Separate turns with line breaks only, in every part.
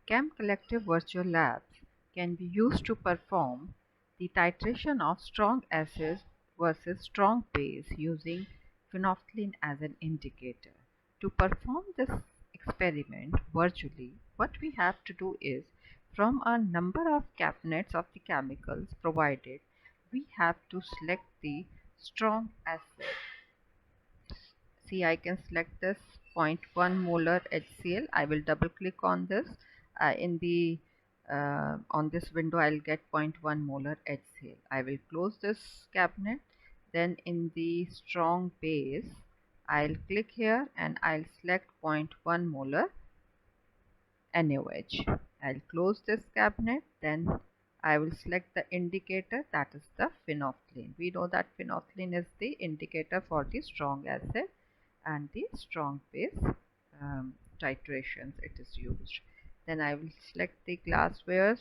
Chem Collective Virtual Labs can be used to perform the titration of strong acids versus strong base using phenolphthalein as an indicator. To perform this experiment virtually, what we have to do is, from a number of cabinets of the chemicals provided, we have to select the strong acid. See, I can select this 0.1 molar HCl. I will double click on this. On this window I'll get 0.1 molar HCl. I will close this cabinet. Then in the strong base I'll click here and I'll select 0.1 molar NaOH. I'll close this cabinet. Then I will select the indicator, that is the phenolphthalein. We know that phenolphthalein is the indicator for the strong acid and the strong base titrations it is used. Then I will select the glasswares.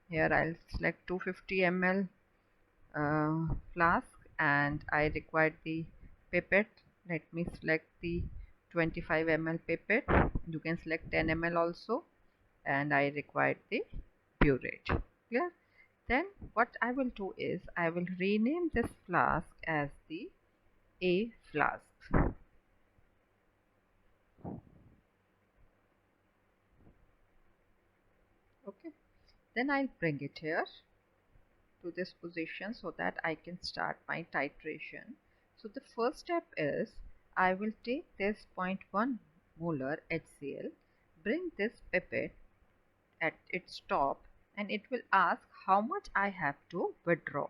Here I'll select 250 ml flask and I require the pipette. Let me select the 25 ml pipette. You can select 10 ml also, and I require the burette. Clear? Then what I will do is I will rename this flask as the A flask. Okay, then I'll bring it here to this position so that I can start my titration. So the first step is I will take this 0.1 molar HCl, bring this pipette at its top, and it will ask how much I have to withdraw.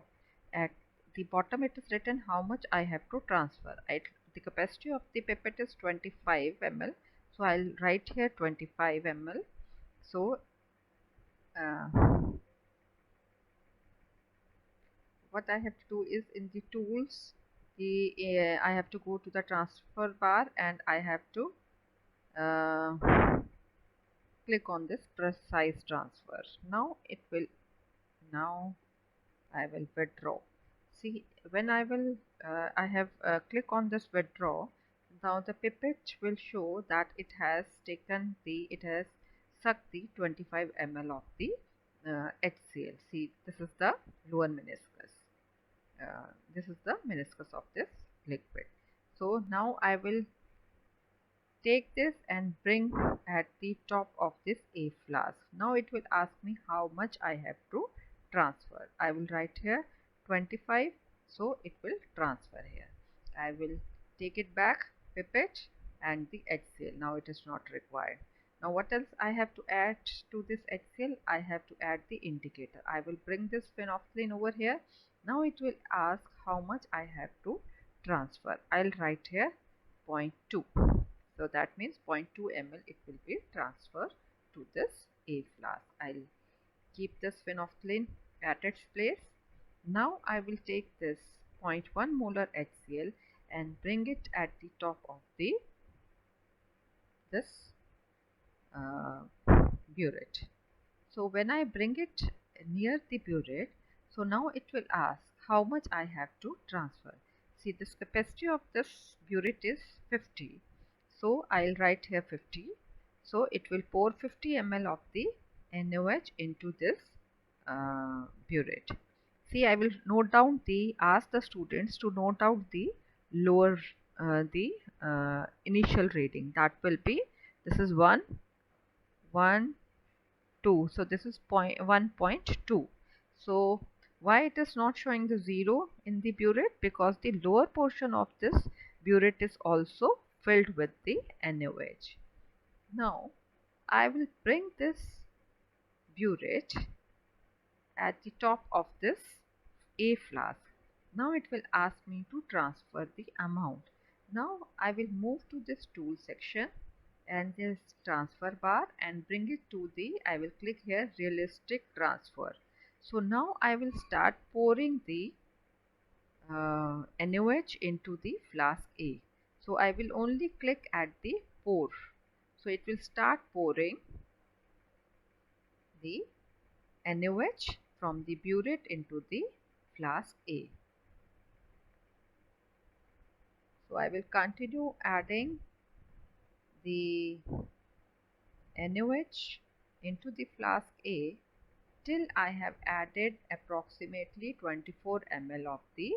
At the bottom it is written how much I have to transfer. The capacity of the pipette is 25 ml, so I'll write here 25 ml. So what I have to do is, in the tools, I have to go to the transfer bar and I have to click on this precise transfer. Now I will withdraw. See, when I have click on this withdraw. Now the pipette will show that it has sucked the 25 ml of the HCl. See, this is the lower meniscus. This is the meniscus of this liquid. So now I will take this and bring at the top of this A flask. Now it will ask me how much I have to transfer. I will write here 25, so it will transfer here. I will take it back, pipette, and the HCl. Now it is not required. Now what else I have to add to this HCl? I have to add the indicator. I will bring this phenolphthalein over here. Now it will ask how much I have to transfer. I'll write here 0.2. So that means 0.2 ml it will be transferred to this A flask. I'll keep this phenolphthalein at its place. Now I will take this 0.1 molar HCl and bring it at the top of this burette. So when I bring it near the burette, so now it will ask how much I have to transfer. See, this capacity of this burette is 50. So I'll write here 50. So it will pour 50 ml of the NaOH into this burette. See, I will ask the students to note out the lower, initial reading. That will be, this is 1, 1, 2. So this is 1.2. So why it is not showing the 0 in the burette? Because the lower portion of this burette is also filled with the NaOH. Now I will bring this burette at the top of this A flask. Now it will ask me to transfer the amount. Now I will move to this tool section and this transfer bar and bring it to I will click here realistic transfer. So now I will start pouring the NaOH into the flask A. So I will only click at the pour. So it will start pouring the NaOH from the burette into the flask A. So I will continue adding the NaOH into the flask A till I have added approximately 24 ml of the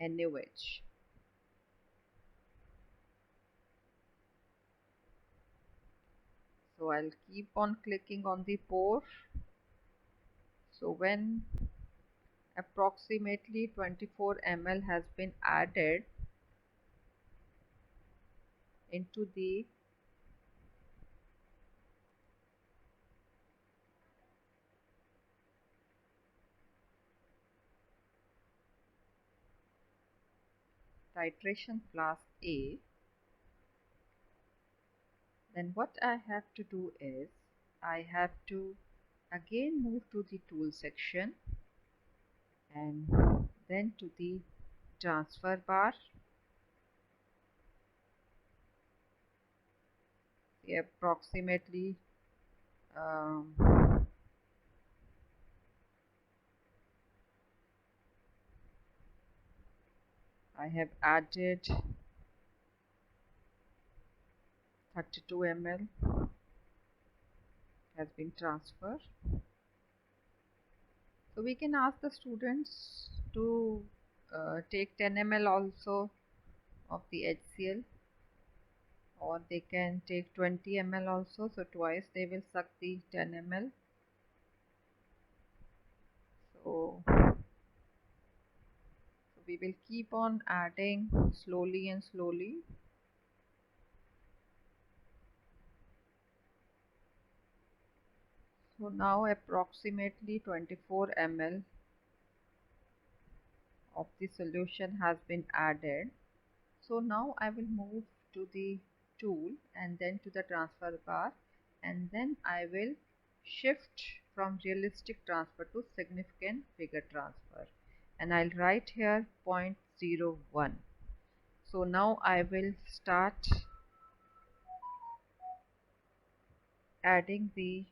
NaOH. So I'll keep on clicking on the pour. So when approximately 24 ml has been added into the titration flask A, then what I have to do is I have to again move to the tool section and then to the transfer bar. Approximately um, I have added 32 ml has been transferred. So we can ask the students to take 10 ml also of the HCl, or they can take 20 ml also, so twice they will suck the 10 ml. So we will keep on adding slowly and slowly. So now approximately 24 ml of the solution has been added. So now I will move to the tool and then to the transfer bar, and then I will shift from realistic transfer to significant figure transfer, and I'll write here 0.01. So now I will start adding the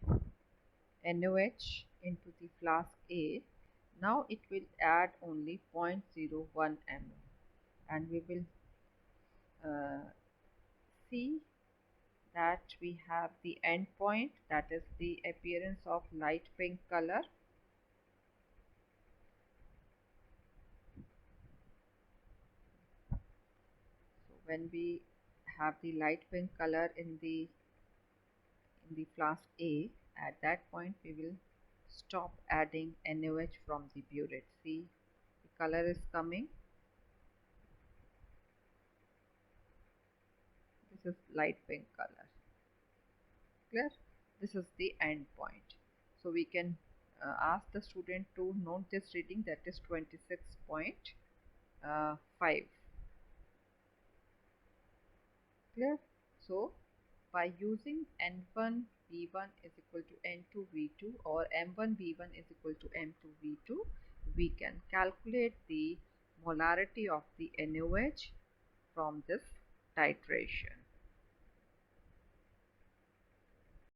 NaOH into the flask A. Now it will add only 0.01 ml, and we will see that we have the end point, that is the appearance of light pink color. So when we have the light pink color in the flask A, at that point we will stop adding NaOH from the burette. See, the color is coming. This is light pink color. Clear? This is the end point. So we can ask the student to note this reading, that is 26.5. Clear? So by using N1 V1 is equal to N2 V2 or M1 V1 is equal to M2 V2, we can calculate the molarity of the NaOH from this titration.